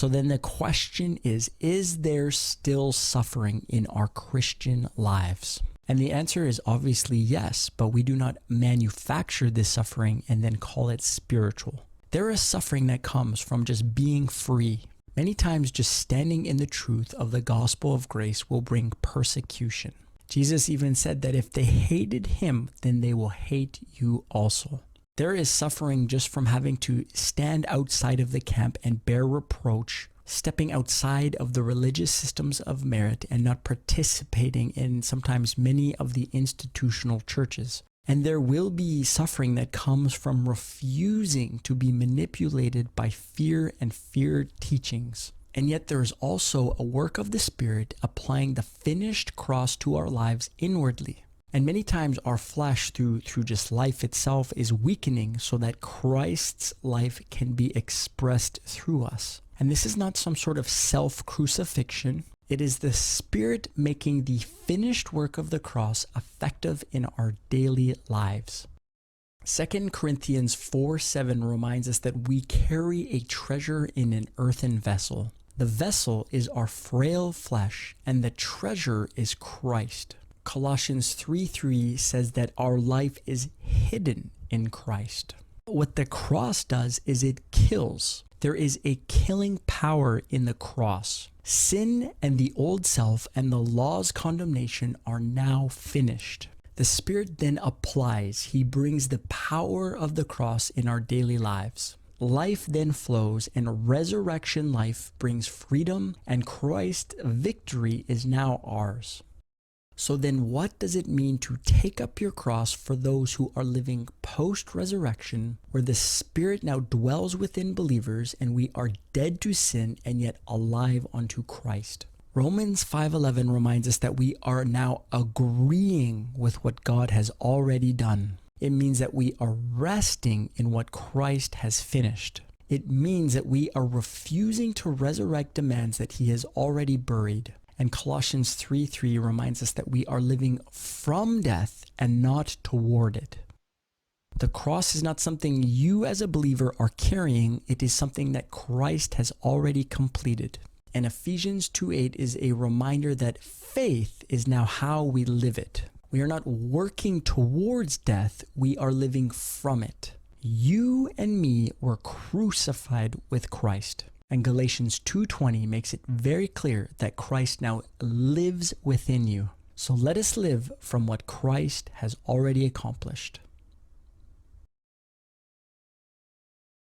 So then the question is there still suffering in our Christian lives? And the answer is obviously yes, but we do not manufacture this suffering and then call it spiritual. There is suffering that comes from just being free. Many times just standing in the truth of the gospel of grace will bring persecution. Jesus even said that if they hated him, then they will hate you also. There is suffering just from having to stand outside of the camp and bear reproach, stepping outside of the religious systems of merit and not participating in sometimes many of the institutional churches. And there will be suffering that comes from refusing to be manipulated by fear and fear teachings. And yet there is also a work of the Spirit applying the finished cross to our lives inwardly. And many times our flesh through just life itself is weakening so that Christ's life can be expressed through us. And this is not some sort of self-crucifixion. It is the Spirit making the finished work of the cross effective in our daily lives. 2 Corinthians 4:7 reminds us that we carry a treasure in an earthen vessel. The vessel is our frail flesh, and the treasure is Christ. Colossians 3:3 says that our life is hidden in Christ. What the cross does is it kills. There is a killing power in the cross. Sin and the old self and the law's condemnation are now finished. The Spirit then applies. He brings the power of the cross in our daily lives. Life then flows, and resurrection life brings freedom, and Christ's victory is now ours. So then what does it mean to take up your cross for those who are living post-resurrection, where the Spirit now dwells within believers and we are dead to sin and yet alive unto Christ? Romans 5:11 reminds us that we are now agreeing with what God has already done. It means that we are resting in what Christ has finished. It means that we are refusing to resurrect demands that he has already buried. And Colossians 3:3 reminds us that we are living from death and not toward it. The cross is not something you as a believer are carrying. It is something that Christ has already completed. And Ephesians 2:8 is a reminder that faith is now how we live it. We are not working towards death. We are living from it. You and me were crucified with Christ. And Galatians 2:20 makes it very clear that Christ now lives within you. So let us live from what Christ has already accomplished.